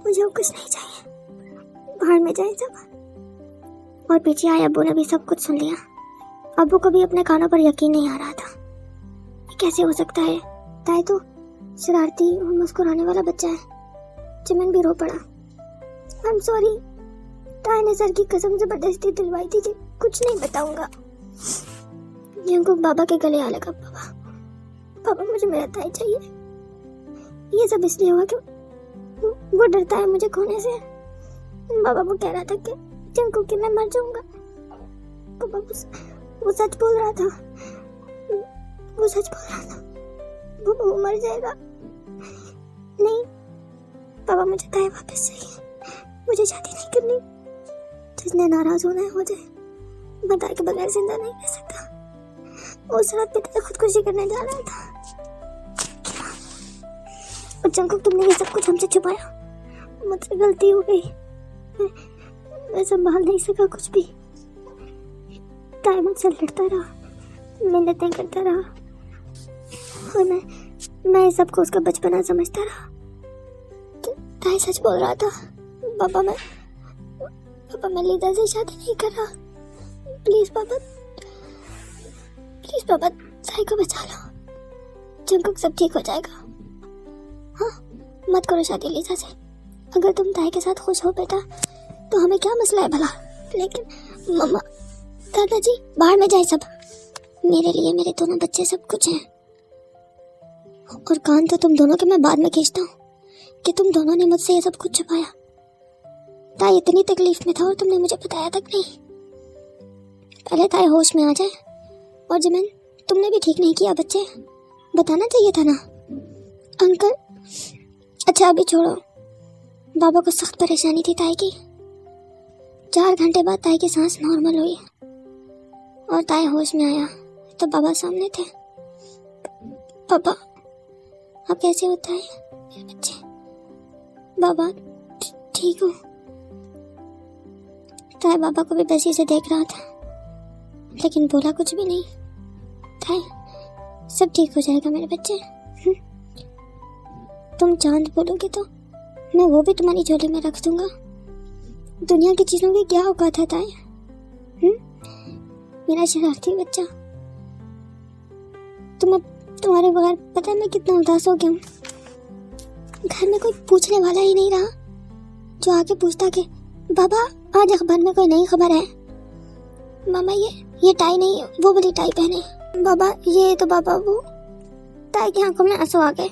मुझे और कुछ नहीं चाहिए, बाहर में जाए सब। और पीछे आए अब्बू ने भी सब कुछ सुन लिया। अब्बू को भी अपने कानों पर यकीन नहीं आ रहा था। ये कैसे हो सकता है? ताई तो शरारती और मुस्कुराने वाला बच्चा है। जिमिन भी रो पड़ा। आई एम सॉरी, ताई ने सर की कसम जबरदस्ती दिलवाई थी कि कुछ नहीं बताऊंगा। जंकुक बाबा के गले आ लगा। पापा मुझे मेरा ताई चाहिए। ये सब इसलिए हुआ कि वो डरता है मुझे खोने से। बाबा वो कह रहा था कि जंकुक कि मैं मर जाऊंगा। पापा वो सच बोल रहा था। वो सच बोल रहा था। वो मर जाएगा। नहीं पापा, मुझे ताई वापस चाहिए। मुझे शादी नहीं करनी। जिसने नाराज होना है हो जाए। मैं ताई के बगैर जिंदा नहीं रह सकता। उस रात पे ताई खुदकुशी करने जा रहा था। और जंकुक तुमने ये सब कुछ हमसे छुपाया। मुझसे गलती हो गई। मैं संभाल नहीं सका कुछ भी। ताई मुझसे लड़ता रहा, मिन्नतें करता रहा और मैं सबको उसका बचपना समझता रहा। ताई सच बोल रहा था। पापा मैं लीजा से शादी नहीं कर रहा। प्लीज पापा ताई को बचा लो। जंकुक सब ठीक हो जाएगा। हाँ, मत करो शादी लीजा से। अगर तुम ताई के साथ खुश हो बेटा तो हमें क्या मसला है भला। लेकिन मम्मा, दादाजी, बाहर में जाए सब। मेरे लिए मेरे दोनों बच्चे सब कुछ हैं। और कान तो तुम दोनों के मैं बाद में खींचता हूँ कि तुम दोनों ने मुझसे ये सब कुछ छुपाया। ताई इतनी तकलीफ में था और तुमने मुझे बताया तक नहीं। पहले ताई होश में आ जाए। और जिमिन, तुमने भी ठीक नहीं किया बच्चे। बताना चाहिए था ना। अंकल, अच्छा अभी छोड़ो। बाबा को सख्त परेशानी थी ताई की। 4 घंटे बाद ताई की सांस नॉर्मल हुई और ताई होश में आया तो बाबा सामने थे। पापा आप कैसे होता है मेरे बच्चे? बाबा ठीक हो। ताई बाबा को भी बसी से देख रहा था लेकिन बोला कुछ भी नहीं। ताई सब ठीक हो जाएगा मेरे बच्चे। तुम चांद बोलोगे तो मैं वो भी तुम्हारी झोली में रख दूंगा। दुनिया की चीजों की क्या औकात है ताई? मेरा शरारती बच्चा। तुम्हारे बगैर पता है मैं कितना उदास हो गया हूँ। घर में कोई पूछने वाला ही नहीं रहा जो आके पूछता कि बाबा आज अखबार में कोई नई खबर है। मामा ये टाई नहीं, वो वाली टाई पहने। बाबा ये तो बाबा वो। ताई की आंखों में आंसू आ गए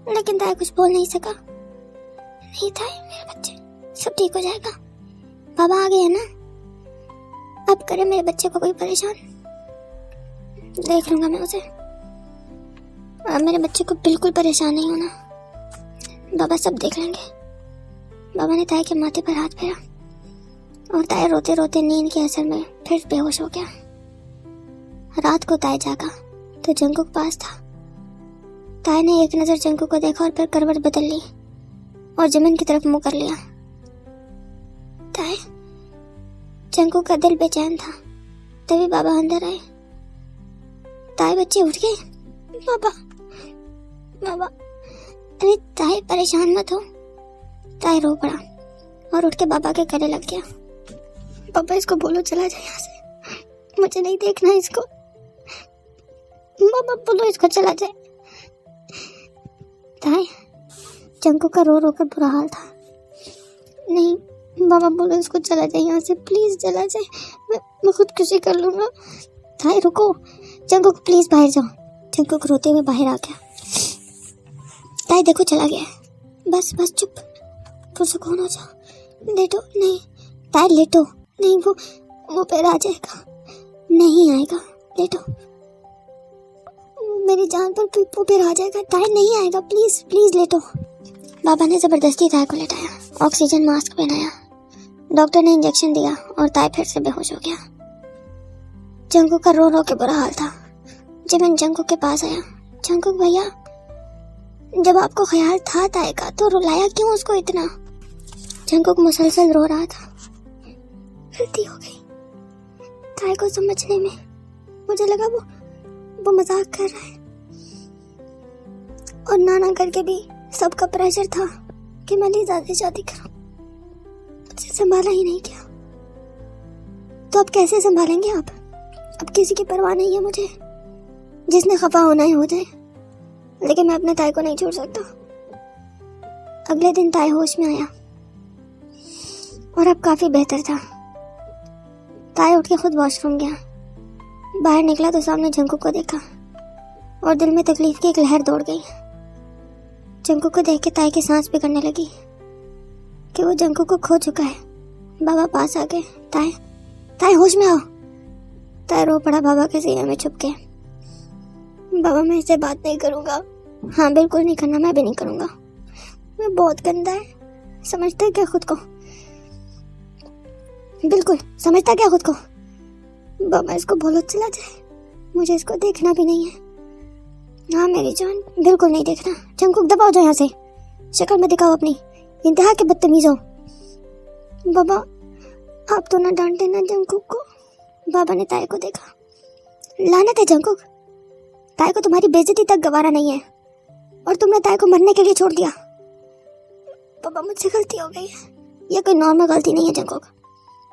लेकिन ताई कुछ बोल नहीं सका। नहीं ताई मेरे बच्चे, सब ठीक हो जाएगा। बाबा आ गए हैं ना। अब करे मेरे बच्चे को कोई परेशान, देख लूंगा मैं उसे। अब मेरे बच्चे को बिल्कुल परेशान नहीं होना। बाबा सब देख लेंगे। बाबा ने ताई के माथे पर हाथ फेरा और ताई रोते रोते नींद के असर में फिर बेहोश हो गया। रात को ताई जागा तो जंकुक पास था। ताई ने एक नजर जंकुक को देखा और फिर करवट बदल ली और जमीन की तरफ मुंह कर लिया। ताई, जंकुक का दिल बेचैन था। तभी बाबा अंदर आए। ताई बच्चे उठ गए। बाबा अरे ताई परेशान मत हो। ताई रो पड़ा और उठ के बाबा के गले लग गया। पापा इसको बोलो चला जाए यहाँ से, मुझे नहीं देखना इसको। बाबा बोलो इसको चला जाए। ताई, जंकुक का रो रो कर बुरा हाल था। नहीं बाबा बोलो इसको चला जाए यहाँ से, प्लीज चला जाए। मैं खुदकुशी कर लूंगा। ताई रुको। जंकुक प्लीज बाहर जाओ। जंकुक रोते हुए बाहर आ गया। ताई देखो चला गया। बस चुप, पुरसुकून हो जाओ। लेटो। नहीं ताई लेटो। नहीं वो पैर आ जाएगा। नहीं आएगा, लेटो। मेरी जान पर वो पैर आ जाएगा। ताई नहीं आएगा, प्लीज लेटो। बाबा ने जबरदस्ती ताई को लेटाया, ऑक्सीजन मास्क पहनाया, डॉक्टर ने इंजेक्शन दिया और ताई फिर से बेहोश हो गया। जंकुक का रो रो के बुरा हाल था। जिमिन जंकुक के पास आया। जंकुक भैया, जब आपको ख्याल था ताई का तो रुलाया क्यों उसको इतना? जंकुक मुसलसल रो रहा था। गलती हो गई ताई को समझने में। मुझे लगा वो मजाक कर रहा है और ना करके भी सबका प्रेशर था। कि मैं लीजा से शादी करूं। मुझे संभाला ही नहीं किया तो अब कैसे संभालेंगे आप? अब किसी की परवाह नहीं है मुझे, जिसने खफा होना है हो जाए, लेकिन मैं अपने ताई को नहीं छोड़ सकता। अगले दिन ताई होश में आया और अब काफी बेहतर था। ताई उठ के खुद वॉशरूम गया। बाहर निकला तो सामने जंकू को देखा और दिल में तकलीफ की एक लहर दौड़ गई। जंकू को देख के ताई की सांस बिगड़ने लगी कि वो जंकू को खो चुका है। बाबा पास आ गए। ताई, ताई होश में आओ। ताई रो पड़ा बाबा के सीने में छुप के। बाबा मैं इससे बात नहीं करूंगा। हाँ बिल्कुल नहीं करना, मैं भी नहीं करूंगा। मैं बहुत गंदा है, समझता है क्या खुद को? बिल्कुल समझता क्या खुद को? बाबा इसको बोलो चला जाए, मुझे इसको देखना भी नहीं है। हाँ मेरी जान, बिल्कुल नहीं देखना। जंकुक दबाओ जाओ यहाँ से, शक्ल में दिखाओ अपनी, इंतहा के बदतमीज हो। बाबा आप तो ना डांटे ना जंकुक को। बाबा ने ताई को देखा। लानत है जंकुक, ताई को तुम्हारी बेइज्जती तक गवारा नहीं है और तुमने ताई को मरने के लिए छोड़ दिया। बाबा मुझसे गलती हो गई है, ये कोई नॉर्मल गलती नहीं है जंकुक,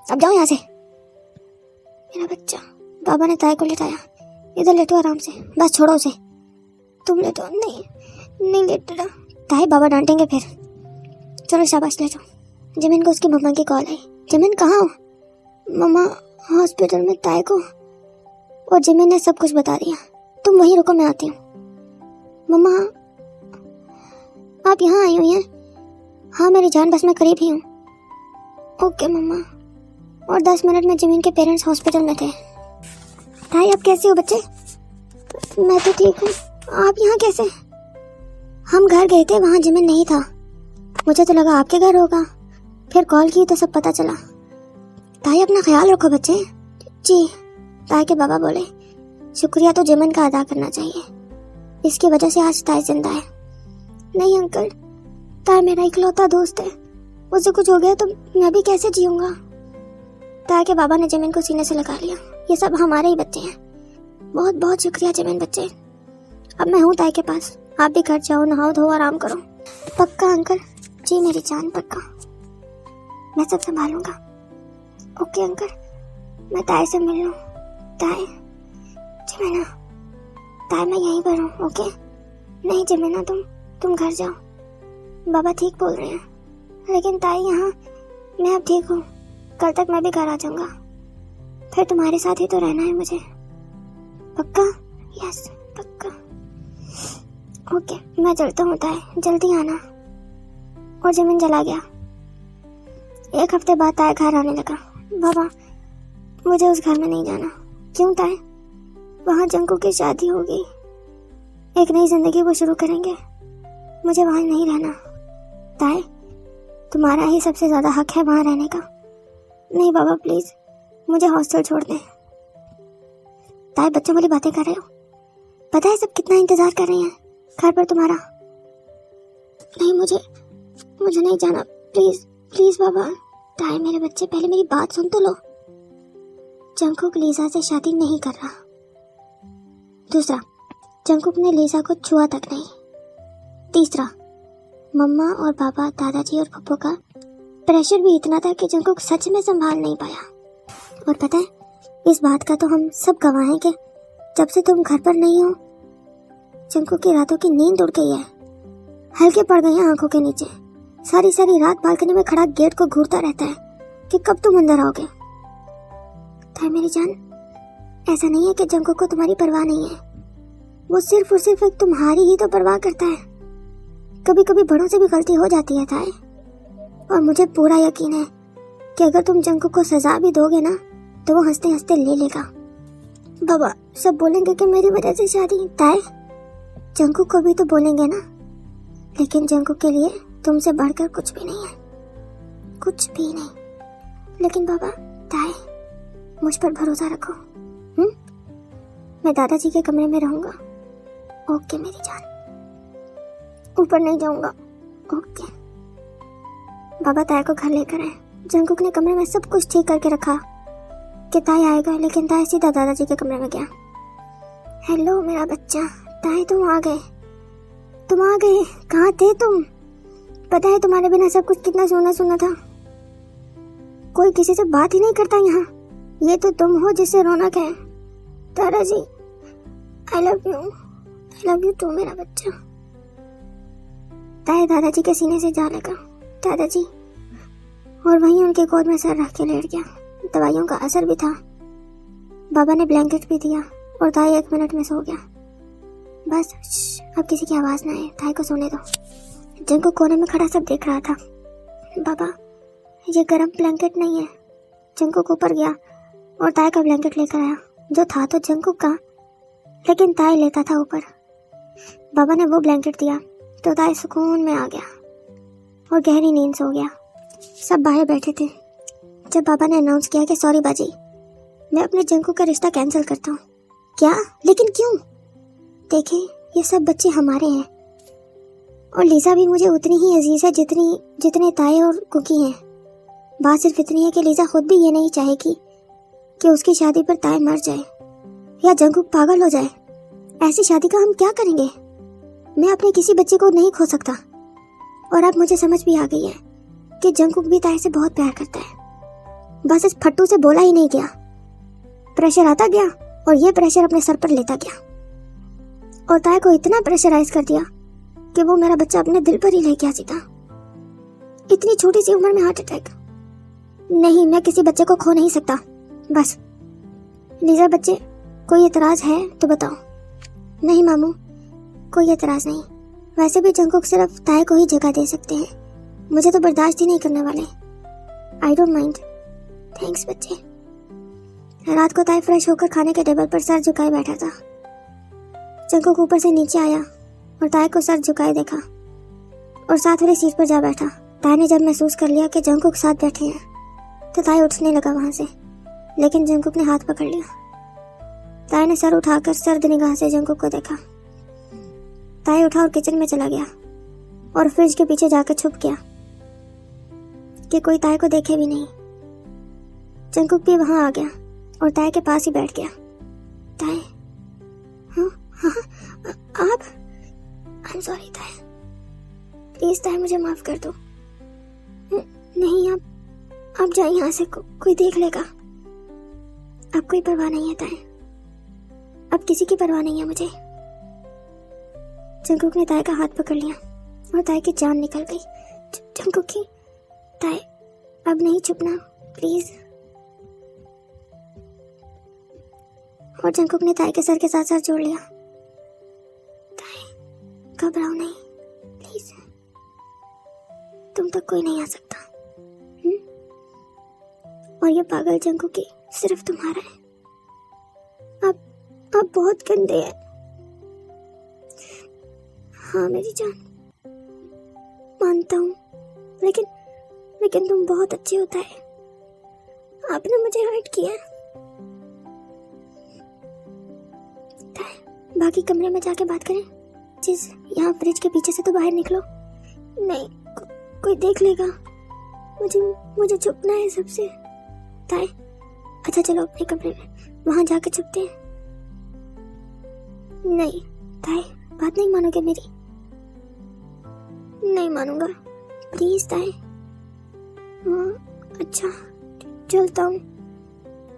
अब जाओ यहाँ से। मेरा बच्चा। बाबा ने ताई को लेटाया। इधर लेटो आराम से, बस छोड़ो उसे। तुम लेटो। नहीं लेट रहा। ताई बाबा डांटेंगे फिर। चलो शाबाश लेटो। जमीन को उसकी मम्मा की कॉल आई। जमीन कहाँ हो? मम्मा हॉस्पिटल में ताई को। और जमीन ने सब कुछ बता दिया। तुम वहीं रुको, मैं आती हूँ। मम्मा आप यहाँ आई हुई हैं? हाँ मेरी जान, बस मैं करीब ही हूँ। ओके मम्मा। और 10 मिनट में जमीन के पेरेंट्स हॉस्पिटल में थे। ताई आप कैसे हो बच्चे? मैं तो ठीक हूँ, आप यहाँ कैसे? हम घर गए थे, वहाँ जमीन नहीं था। मुझे तो लगा आपके घर होगा, फिर कॉल की तो सब पता चला। ताई अपना ख्याल रखो बच्चे। जी। ताई के बाबा बोले शुक्रिया तो जमीन का अदा करना चाहिए, इसकी वजह से आज ताई जिंदा है। नहीं अंकल, ताई मेरा इकलौता दोस्त है, उसे कुछ हो गया तो मैं भी कैसे जीऊंगा। ताई के बाबा ने जमीन को सीने से लगा लिया। ये सब हमारे ही बच्चे हैं। बहुत बहुत शुक्रिया जमीन बच्चे। अब मैं हूँ ताई के पास, आप भी घर जाओ, नहाओ धो, आराम करो। पक्का अंकल? जी मेरी जान पक्का, मैं सब संभालूंगा। ओके अंकल, मैं ताई से मिल लूँ। ताई, जमीना, ताई मैं यहीं पर हूँ। ओके? नहीं जमीना, तुम घर जाओ, बाबा ठीक बोल रहे हैं। लेकिन ताई यहाँ, मैं अब ठीक हूँ, कल तक मैं भी घर आ जाऊंगा, फिर तुम्हारे साथ ही तो रहना है मुझे। पक्का? यस पक्का। ओके मैं चलता हूँ ताई, जल्दी आना। और जमीन चला गया। 1 हफ्ते बाद ताई घर आने लगा। बाबा मुझे उस घर में नहीं जाना। क्यों ताई? वहाँ जंकू की शादी होगी, एक नई जिंदगी वो शुरू करेंगे, मुझे वहाँ नहीं रहना। ताई तुम्हारा ही सबसे ज्यादा हक है वहाँ रहने का। नहीं बाबा प्लीज, मुझे हॉस्टल छोड़ दें। ताई बच्चों वाली बातें कर रहे हो? पता है सब कितना इंतजार कर रहे हैं घर पर तुम्हारा। नहीं मुझे नहीं जाना, प्लीज प्लीज बाबा। ताई मेरे बच्चे पहले मेरी बात सुन तो लो। जंकुक लीजा से शादी नहीं कर रहा। दूसरा, जंकुक ने लीजा को छुआ तक नहीं। तीसरा, मम्मा और पापा, दादाजी और पप्पू का प्रेशर भी इतना था कि जंकुक सच में संभाल नहीं पाया। और पता है, इस बात का तो हम सब गवाह हैं कि जब से तुम घर पर नहीं हो, जंकुक की रातों की नींद उड़ गई है, हल्के पड़ गए हैं आंखों के नीचे। सारी सारी रात बालकनी में खड़ा गेट को घूरता रहता है कि कब तुम अंदर आओगे। ताई मेरी जान, ऐसा नहीं है कि जंकुक को तुम्हारी परवाह नहीं है, वो सिर्फ और सिर्फ एक तुम्हारी ही तो परवाह करता है। कभी कभी बड़ों से भी गलती हो जाती है ताई, और मुझे पूरा यकीन है कि अगर तुम जंकुक को सजा भी दोगे ना तो वो हंसते हंसते ले लेगा। बाबा सब बोलेंगे कि मेरी वजह से शादी। ताई जंकुक को भी तो बोलेंगे ना, लेकिन जंकुक के लिए तुमसे बढ़कर कुछ भी नहीं है, कुछ भी नहीं। लेकिन बाबा, ताई मुझ पर भरोसा रखो। मैं दादाजी के कमरे में रहूंगा। ओके मेरी जान, ऊपर नहीं जाऊंगा। ओके। बाबा ताई को घर लेकर आए। जंकुक ने कमरे में सब कुछ ठीक करके रखा कि ताई आएगा, लेकिन ताई सीधा दादाजी के कमरे में गया। हेलो मेरा बच्चा। ताई तुम आ गए, कहाँ थे तुम? पता है तुम्हारे बिना सब कुछ कितना सोना सोना था। कोई किसी से बात ही नहीं करता यहाँ। ये तो तुम हो जिससे रौनक है। दादाजी आई लव यू टू मेरा बच्चा। ताए दादाजी के सीने से जा लगा। दादाजी और वहीं उनके गोद में सर रख के लेट गया। दवाइयों का असर भी था। बाबा ने ब्लैंकेट भी दिया और ताई 1 मिनट में सो गया। बस अब किसी की आवाज ना आए, ताई को सोने दो। जंकुक कोने में खड़ा सब देख रहा था। बाबा ये गर्म ब्लैंकेट नहीं है। जंकुक ऊपर गया और ताई का ब्लैंकेट लेकर आया, जो था तो जंकुक का, लेकिन ताई लेता था ऊपर। बाबा ने वो ब्लैंकेट दिया तो ताई सुकून में आ गया और गहरी नींद सो गया। सब बाहर बैठे थे जब बाबा ने अनाउंस किया कि सॉरी बाजी, मैं अपने जंकुक का रिश्ता कैंसिल करता हूँ। क्या? लेकिन क्यों? देखें, ये सब बच्चे हमारे हैं और लीजा भी मुझे उतनी ही अजीज है जितने ताई और कुकी हैं। बात सिर्फ इतनी है कि लीजा खुद भी ये नहीं चाहेगी कि उसकी शादी पर ताई मर जाए या जंकुक पागल हो जाए। ऐसी शादी का हम क्या करेंगे? मैं अपने किसी बच्चे को नहीं खो सकता। और अब मुझे समझ भी आ गई है कि जंकुक भी ताई से बहुत प्यार करता है। बस इस फट्टू से बोला ही नहीं गया। प्रेशर आता गया और ये प्रेशर अपने सर पर लेता गया और ताई को इतना प्रेशराइज कर दिया कि वो मेरा बच्चा अपने दिल पर ही ले गया सीधा। इतनी छोटी सी उम्र में हार्ट अटैक। नहीं, मैं किसी बच्चे को खो नहीं सकता। बस लीजा, बच्चे कोई एतराज है तो बताओ। नहीं मामू, कोई एतराज नहीं। वैसे भी जंकुक सिर्फ ताई को ही जगह दे सकते हैं। मुझे तो बर्दाश्त ही नहीं करने वाले। I don't mind. थैंक्स बच्चे। रात को ताई फ्रेश होकर खाने के टेबल पर सर झुकाए बैठा था। जंकुक ऊपर से नीचे आया और ताई को सर झुकाए देखा और साथ वाली सीट पर जा बैठा। ताई ने जब महसूस कर लिया कि जंकुक साथ बैठे हैं तो ताई उठने लगा वहां से, लेकिन जंकुक ने हाथ पकड़ लिया। ताई ने सर उठाकर सर्द निगाह से जंकुक को देखा। ताई उठा और किचन में चला गया और फ्रिज के पीछे जाकर छुप गया कि कोई ताई को देखे भी नहीं। जंकुक भी वहां आ गया और ताई के पास ही बैठ गया। ताई, हाँ आप? आई एम सॉरी ताई, प्लीज ताई मुझे माफ कर दो। नहीं, आप जाइए यहाँ से, कोई देख लेगा। अब कोई परवाह नहीं है ताई, अब किसी की परवाह नहीं है मुझे। जंकुक ने ताई का हाथ पकड़ लिया और ताई की जान निकल गई। जंकुक की, ताई अब नहीं छुपना प्लीज। और जंकुक ने ताई के सर के साथ सर जोड़ लिया। ताई घबराओ नहीं प्लीज, तुम तक कोई नहीं आ सकता। और ये पागल जंकुकी सिर्फ तुम्हारा है। आप बहुत गंदे हैं। हाँ मेरी जान, मानता हूँ, लेकिन तुम बहुत अच्छे होता है। आपने मुझे हर्ट किया। बाकी कमरे में जाके बात करें। जिस यहाँ फ्रिज के पीछे से तो बाहर निकलो। नहीं, कोई देख लेगा। मुझे छुपना है सबसे। ताई, अच्छा चलो अपने कमरे में, वहां जाके छुपते हैं। नहीं ताई, बात नहीं मानोगे मेरी? नहीं मानूंगा, प्लीज ताई। हाँ अच्छा चलता हूँ,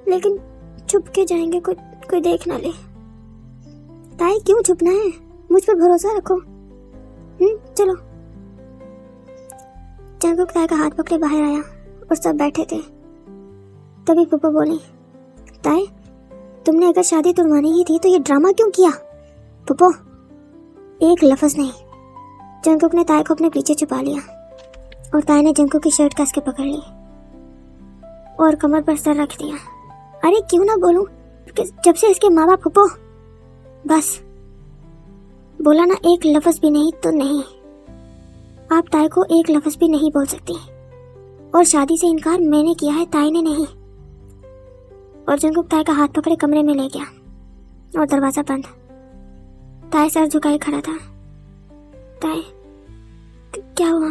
लेकिन छुप के जाएंगे, कोई देख ना ले। ताई क्यों छुपना है? मुझ पर भरोसा रखो। चलो। जंकुक ताई का हाथ पकड़े बाहर आया और सब बैठे थे। तभी पप्पा बोली, ताई तुमने अगर शादी तुड़वानी ही थी तो ये ड्रामा क्यों किया? पप्पो, एक लफ्ज नहीं। जंकुक ने ताई को अपने पीछे छुपा लिया और ताई ने जंकुक की शर्ट कस के पकड़ ली और कमर पर सर रख दिया। अरे क्यों ना बोलूं, जब से इसके माँ बाप। पप्पो बस, बोला ना, एक लफ्ज भी नहीं तो नहीं। आप ताई को एक लफ्ज भी नहीं बोल सकती और शादी से इनकार मैंने किया है, ताई ने नहीं। और जंकुक ताई का हाथ पकड़े कमरे में ले गया और दरवाजा बंद। ताई सर झुकाए खड़ा था। ताई क्या हुआ?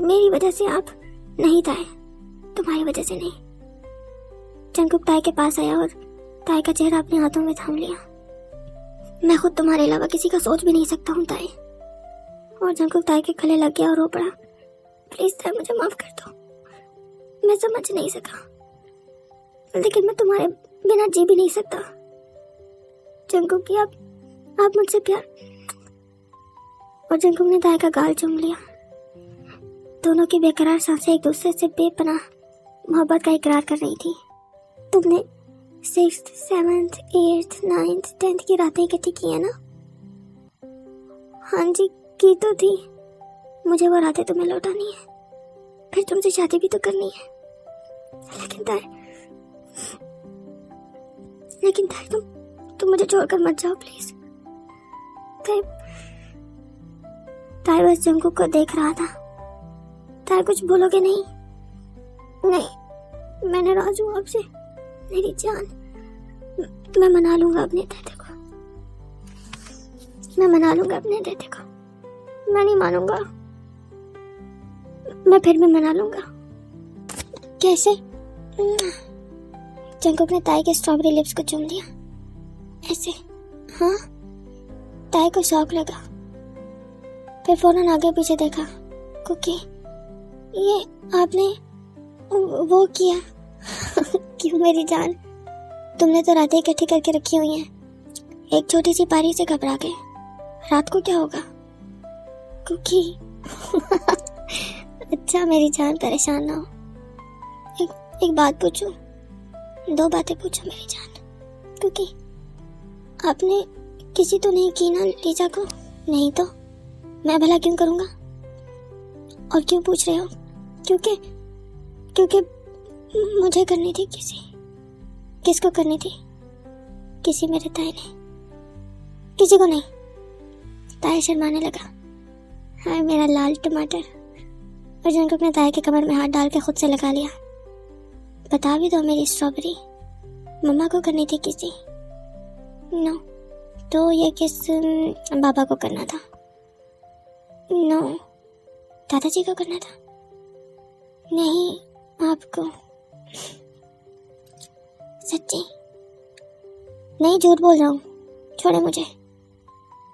मेरी वजह से आप? नहीं ताई, तुम्हारी वजह से नहीं। जंकुक ताई के पास आया और ताई का चेहरा अपने हाथों में थाम लिया। मैं खुद तुम्हारे अलावा किसी का सोच भी नहीं सकता हूँ ताई। और जंकुक ताई के गले लग गया और रो पड़ा। प्लीज ताई मुझे माफ कर दो, मैं समझ नहीं सका, लेकिन मैं तुम्हारे बिना जी भी नहीं सकता। जंकुक की आप मुझसे प्यार। और जंकुक ने ताई का गाल चूम लिया। दोनों की बेकरार सांसें एक दूसरे से बेपनाह मोहब्बत का इकरार कर रही थी। तुमने 6th, 7th, 8th, 9th, 10th की रातें इकट्ठी की है ना? हाँ जी, की तो थी। मुझे वो रातें तुम्हें लौटानी है, फिर तुमसे शादी भी तो करनी है। लेकिन ताई तुम मुझे छोड़कर मत जाओ प्लीज। ताई बस जंकुक को देख रहा था। ताई कुछ बोलोगे नहीं? नहीं, मैं नाराज हूँ आपसे मेरी जान। मैं मना लूंगा अपने दादा को, मैं मना लूंगा अपने दादा को। मैं नहीं मानूंगा, मैं फिर भी मना लूंगा। कैसे? जंकुक ने ताई के स्ट्रॉबेरी लिप्स को चूम लिया। ऐसे? हाँ। ताई को शौक लगा, फिर फौरन आगे पीछे देखा। कुकी, ये आपने वो किया? क्यों मेरी जान? तुमने तो रातें इकट्ठी करके रखी हुई हैं। एक छोटी सी पारी से घबरा गए। रात को क्या होगा? कुकी। अच्छा मेरी जान, परेशान ना हो। एक बात पूछूं? 2 बातें पूछो मेरी जान। कुकी, आपने किसी तो नहीं की ना लीजा को? नहीं तो मैं भला क्यों करूंगा? और क्यों पूछ रहे हो? क्योंकि मुझे करनी थी। किसको करनी थी? किसी मेरे ताई ने, किसी को नहीं। ताई शर्माने लगा। हाय मेरा लाल टमाटर। और जंकुक ने ताई के कमर में हाथ डाल के खुद से लगा लिया। बता भी दो मेरी स्ट्रॉबेरी, मम्मा को करनी थी किसी? नो। तो ये किस बाबा को करना था? नो, दादाजी को करना था। नहीं, आपको। सच्ची? नहीं, झूठ बोल रहा हूँ, छोड़े मुझे।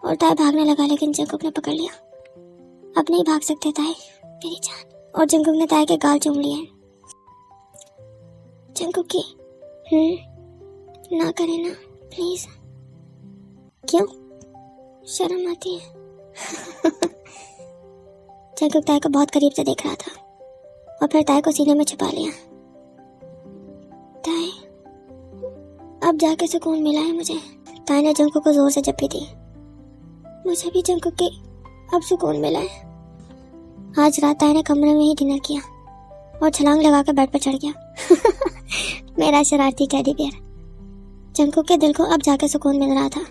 और ताई भागने लगा, लेकिन जंकुक ने पकड़ लिया। अब नहीं भाग सकते ताई मेरी जान। और जंकुक ने ताई के गाल चूम लिए। जंकुक की ना करे ना प्लीज। क्यों? शर्म आती है। जंकुक ताई को बहुत करीब से देख रहा था और फिर ताई को सीने में छुपा लिया। ताई, अब जाके सुकून मिला है मुझे। ताई ने जंकुक को जोर से जप्पी दी। मुझे भी जंकुक की अब सुकून मिला है। आज रात ताई ने कमरे में ही डिनर किया और छलांग लगा कर बेड पर चढ़ गया। मेरा शरारती टेडी बियर। जंकुक के दिल को अब जाके सुकून मिल रहा था।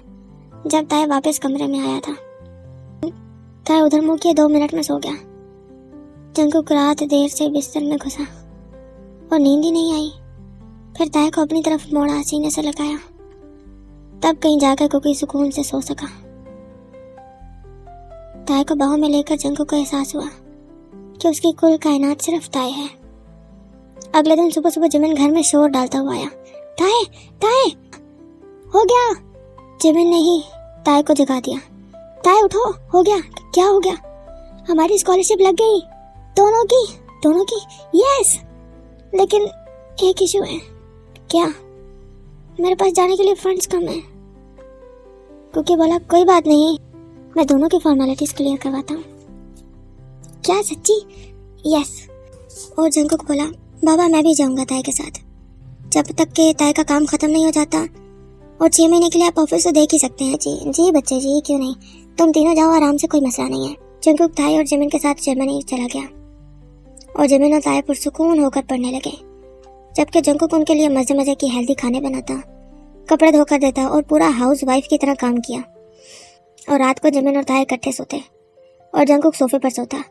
जब ताई वापस कमरे में आया था, ताई उधर मुंह किए 2 मिनट में सो गया। जंकुक रात देर से बिस्तर में घुसा और नींद ही नहीं आई। फिर ताई को अपनी तरफ मोड़ा, सीने से लगाया। तब कहीं जाकर कुकी सुकून से सो सका। ताई को बाहों में लेकर जंकुक को एहसास हुआ कि उसकी कुल कायनात सिर्फ ताई है। अगले दिन सुबह सुबह जिमिन घर में शोर डालता हुआ आया। ताई, ताई, हो गया। जिमिन ने ही ताई को जगा दिया। ताई उठो, हो गया। क्या हो गया? हमारी स्कॉलरशिप लग गई, दोनों की। यस, लेकिन एक इशू है। क्या? मेरे पास जाने के लिए फंड्स कम है। कुकी बोला, कोई बात नहीं, मैं दोनों की फॉर्मेलिटीज क्लियर करवाता हूँ। क्या सच्ची? यस। और जंकुक बोला, बाबा मैं भी जाऊंगा ताई के साथ, जब तक के ताई का काम खत्म नहीं हो जाता। और 6 महीने के लिए आप ऑफिस तो देख ही सकते हैं। जी बच्चे जी, क्यों नहीं, तुम तीनों जाओ आराम से, कोई मसला नहीं है। जंकुक ताई और जिमिन के साथ जर्मनी चला गया और जिमिन और ताई पुरसुकून होकर पढ़ने लगे, जबकि जंकुक उनके लिए मजे मजे की हेल्दी खाने बनाता, कपड़े धोकर देता और पूरा हाउस वाइफ की तरह काम किया। और रात को जिमिन और ताई इकट्ठे सोते और जंकुक सोफे पर सोता